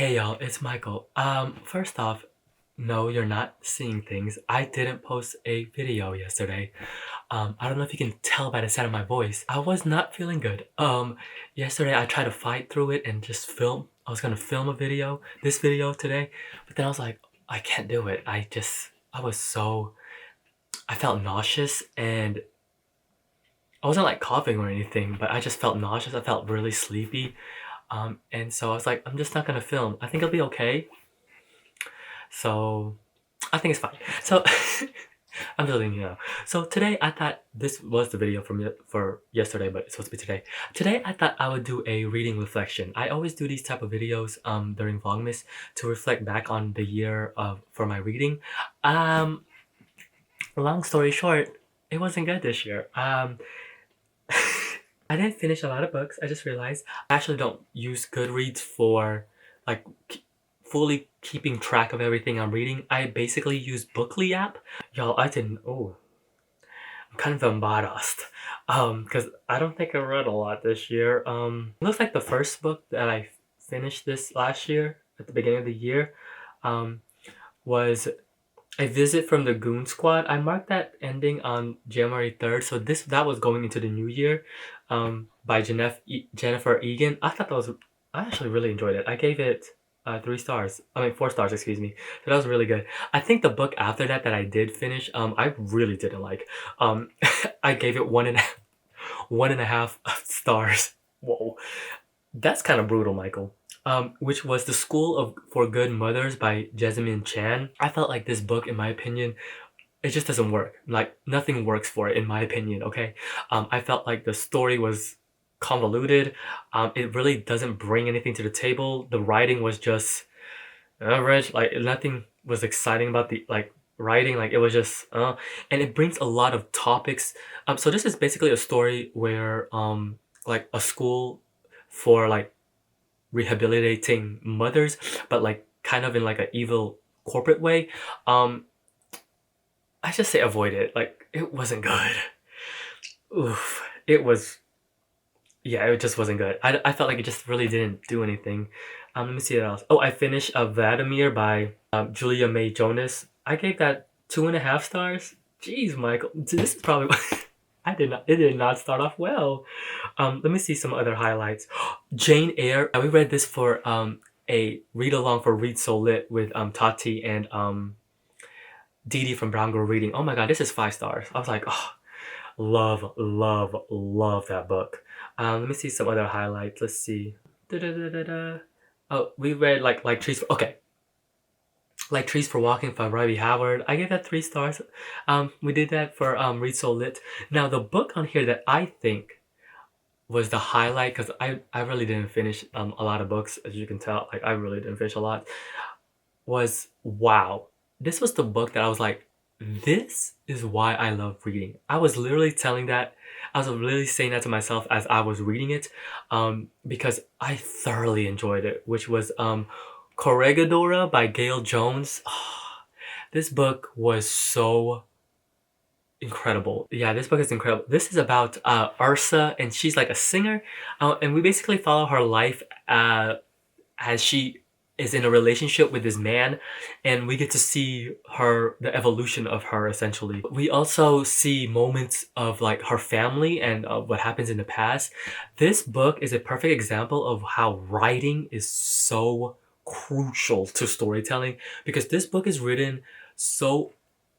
Hey y'all, it's Michael. First off, no, you're not seeing things. I didn't post a video yesterday. I don't know if you can tell by the sound of my voice. I was not feeling good. Yesterday I tried to fight through it and just film. I was gonna film a video, this video today, but then I was like, I can't do it. I felt nauseous and I wasn't like coughing or anything, but I just felt nauseous. I felt really sleepy. And so I was like, I'm just not gonna film. I think it'll be okay. So I think it's fine. So I'm just letting you know. So today I thought this was the video for yesterday, but it's supposed to be today. Today I thought I would do a reading reflection. I always do these type of videos during Vlogmas to reflect back on the year for my reading. Long story short, it wasn't good this year. I didn't finish a lot of books. I just realized I actually don't use Goodreads for like fully keeping track of everything I'm reading. I basically use Bookly app. Y'all, I'm kind of embarrassed. Because I don't think I read a lot this year. Looks like the first book that I finished this last year, at the beginning of the year, was A Visit from the Goon Squad. I marked that ending on January 3rd, so that was going into the new year, by Jennifer Egan. I actually really enjoyed it. I gave it 3 stars. I mean 4 stars, excuse me. So that was really good. I think the book after that I did finish, I really didn't like. I gave it one and a half stars. Whoa, that's kind of brutal, Michael. Which was The School for Good Mothers by Jessamine Chan. I felt like this book, in my opinion, it just doesn't work. Like, nothing works for it, in my opinion, okay? I felt like the story was convoluted. It really doesn't bring anything to the table. The writing was just average. Like, nothing was exciting about the, like, writing. Like, it was just, and it brings a lot of topics. So this is basically a story where, like, a school for, like, rehabilitating mothers, but like kind of in like an evil corporate way. I just say avoid it. Like, it wasn't good. Oof. It just wasn't good. I felt like it just really didn't do anything. Let me see what else. Oh, I finished Vladimir by Julia May Jonas. I gave that 2.5 stars. Jeez, Michael. This is probably it did not start off well. Let me see some other highlights. Jane Eyre. We read this for a read along for Read So Lit with Tati and Dee Dee from Brown Girl Reading. Oh my god, this is 5 stars. I was like, oh, love, love, love that book. Let me see some other highlights. Let's see. Oh, we read like trees. Okay, Like Trees for Walking by Robbie Howard. I gave that 3 stars. We did that for Read So Lit. Now the book on here that I think was the highlight, because I really didn't finish a lot of books, as you can tell. Like, I really didn't finish a lot. Was Wow. This was the book that I was like, this is why I love reading. I was literally saying that to myself as I was reading it, because I thoroughly enjoyed it, which was Corregidora by Gail Jones. This book was so incredible. Yeah, this book is incredible. This is about Ursa, and she's like a singer, and we basically follow her life as she is in a relationship with this man, and we get to see the evolution of her, essentially. We also see moments of like her family and what happens in the past. This book is a perfect example of how writing is so crucial to storytelling, because this book is written so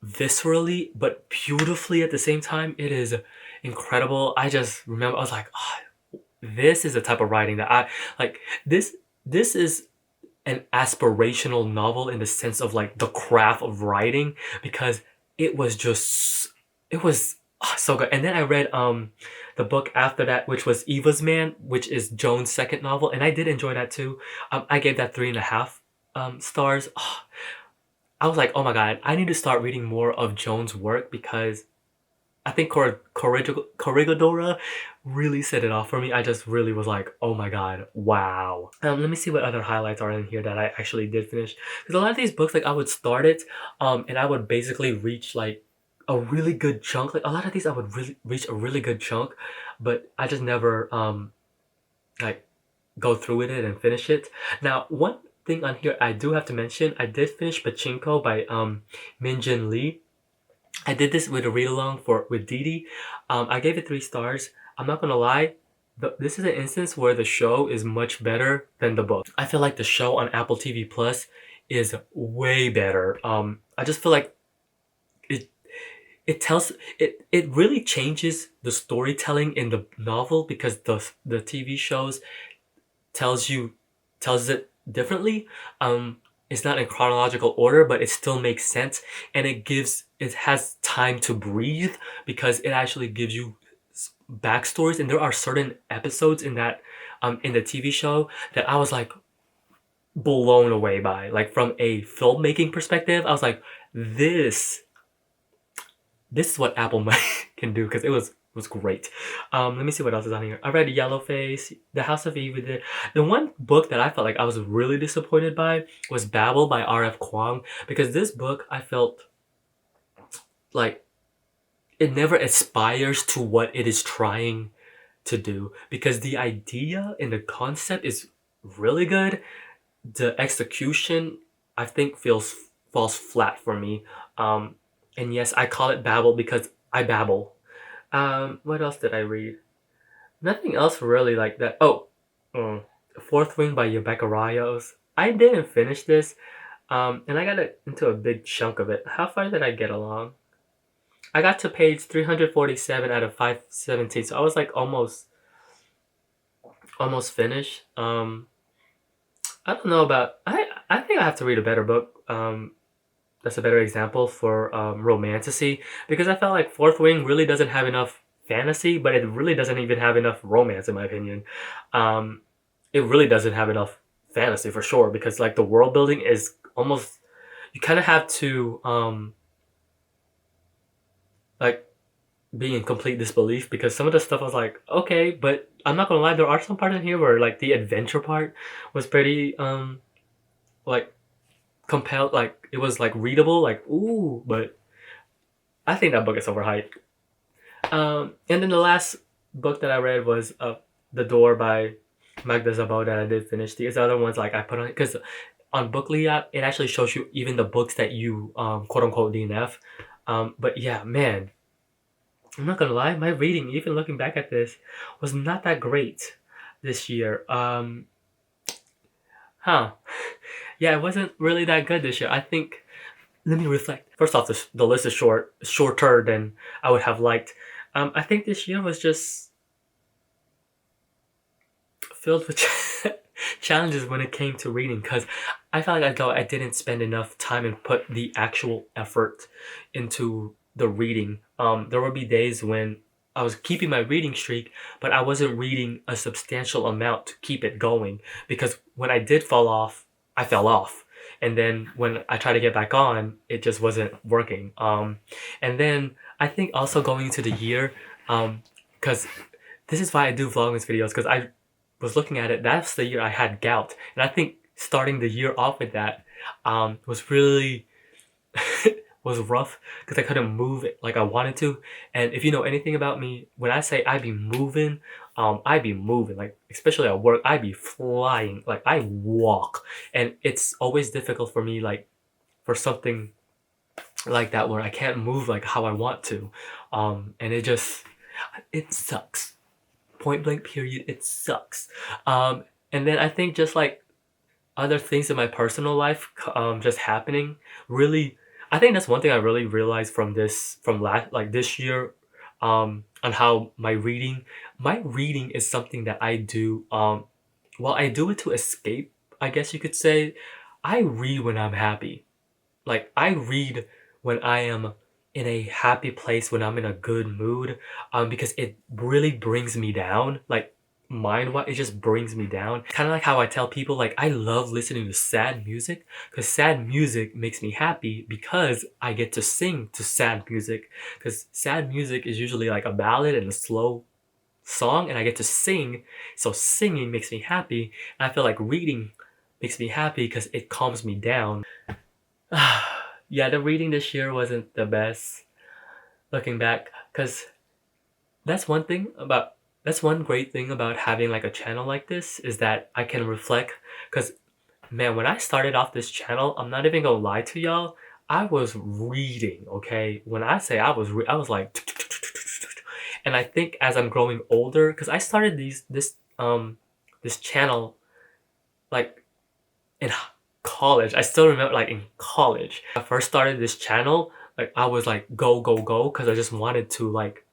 viscerally but beautifully at the same time. It is incredible. I just remember I was like, oh, this is the type of writing that I like. This is an aspirational novel in the sense of like the craft of writing, because it was so good. And then I read the book after that, which was Eva's Man, which is Joan's second novel, and I did enjoy that too. I gave that 3.5 stars. I was like, oh my god, I need to start reading more of Joan's work, because I think Corregidora really set it off for me. I just really was like, oh my god, wow. Let me see what other highlights are in here that I actually did finish. Because a lot of these books, like, I would start it, and I would basically reach like a really good chunk. Like, a lot of these I would really reach a really good chunk, but I just never like go through with it and finish it. Now, one thing on here I do have to mention, I did finish Pachinko by Min Jin Lee. I did this with a read along with Didi. I gave it 3 stars. I'm not gonna lie, this is an instance where the show is much better than the book. I feel like the show on Apple TV Plus is way better. I just feel like it really changes the storytelling in the novel because the TV shows tells it differently. It's not in chronological order, but it still makes sense, and it has time to breathe because it actually gives you backstories, and there are certain episodes in that in the TV show that I was like blown away by. Like from a filmmaking perspective, I was like, this is what Apple can do, because it was great. Let me see what else is on here. I read Yellowface, The House of Eve. The one book that I felt like I was really disappointed by was Babel by R.F. Kuang, because this book I felt like it never aspires to what it is trying to do, because the idea and the concept is really good. The execution, I think, falls flat for me. And yes, I call it babble because I babble. What else did I read? Nothing else really like that. Oh, Fourth Wing by Rebecca Rios. I didn't finish this, and I got into a big chunk of it. How far did I get along? I got to page 347 out of 517, so I was like almost finished. I don't know about. I think I have to read a better book. That's a better example for romantasy, because I felt like Fourth Wing really doesn't have enough fantasy, but it really doesn't even have enough romance in my opinion. It really doesn't have enough fantasy for sure, because like the world building is almost, you kind of have to like be in complete disbelief, because some of the stuff I was like, okay, but I'm not gonna lie, there are some parts in here where like the adventure part was pretty like compelled, like it was like readable, like ooh, but I think that book is overhyped. And then the last book that I read was The Door by Magda Szabó that I did finish. These other ones like I put on, because on Bookly app it actually shows you even the books that you quote unquote DNF. But yeah, man, I'm not gonna lie, my reading, even looking back at this, was not that great this year. Huh. Yeah, it wasn't really that good this year. I think, let me reflect. First off, the list is shorter than I would have liked. I think this year was just filled with challenges when it came to reading, because I felt like I didn't spend enough time and put the actual effort into the reading. There would be days when I was keeping my reading streak, but I wasn't reading a substantial amount to keep it going, because when I did fall off, I fell off. And then when I tried to get back on, it just wasn't working. And then I think also going into the year, because this is why I do Vlogmas videos, because I was looking at it, that's the year I had gout. And I think starting the year off with that was really was rough, because I couldn't move it like I wanted to. And if you know anything about me, when I say I be moving, like especially at work, I be flying, like I walk. And it's always difficult for me, like for something like that where I can't move like how I want to. And it sucks. Point blank period, it sucks. And then I think just like other things in my personal life just happening really, I think that's one thing I really realized from this year, on how my reading is something that I do, well, I do it to escape, I guess you could say. I read when I'm happy. Like I read when I am in a happy place, when I'm in a good mood, because it really brings me down. Like mind wise, it just brings me down. Kind of like how I tell people, like I love listening to sad music, because sad music makes me happy, because I get to sing to sad music, because sad music is usually like a ballad and a slow song, and I get to sing, so singing makes me happy. And I feel like reading makes me happy because it calms me down. Yeah, the reading this year wasn't the best looking back, because that's one thing about that's one great thing about having like a channel like this, is that I can reflect, because Man, when I started off this channel, I'm not even gonna lie to y'all, I was reading, okay? When I say I was like, and I think as I'm growing older, because I started this channel like in college. I still remember like in college. I first started this channel, like I was like go go go because I just wanted to like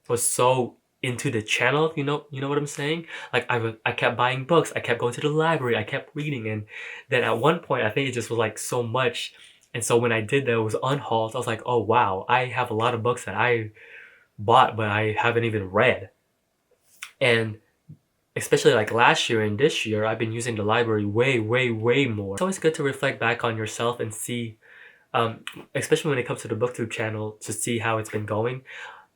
was so into the channel, you know what I'm saying? Like I kept buying books, I kept going to the library, I kept reading, and then at one point I think it just was like so much. And so when I did that, it was unhauled. I was like, oh wow, I have a lot of books that I bought but I haven't even read. And especially like last year and this year, I've been using the library way, way, way more. It's always good to reflect back on yourself and see, um, especially when it comes to the booktube channel, to see how it's been going.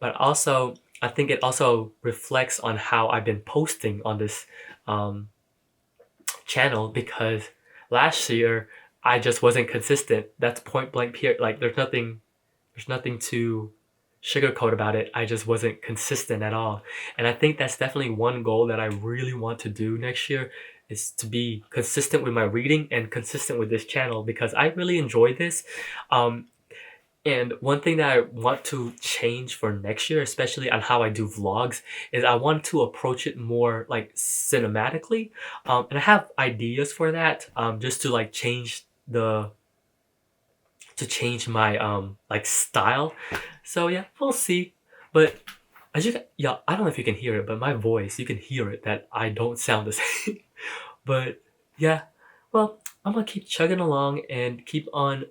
But also, I think it also reflects on how I've been posting on this um, channel, because last year I just wasn't consistent. That's point blank period. Like there's nothing to sugarcoat about it. I just wasn't consistent at all. And I think that's definitely one goal that I really want to do next year, is to be consistent with my reading and consistent with this channel, because I really enjoy this. Um, and one thing that I want to change for next year, especially on how I do vlogs, is I want to approach it more like cinematically. And I have ideas for that, just to like change my like style. So yeah, we'll see. But as you can, yeah, I don't know if you can hear it, but my voice, you can hear it that I don't sound the same. But yeah, well, I'm gonna keep chugging along and keep on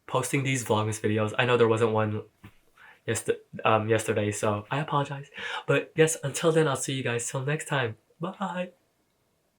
posting these vlogmas videos. I know there wasn't one yesterday, so I apologize. But yes, until then, I'll see you guys till next time. Bye.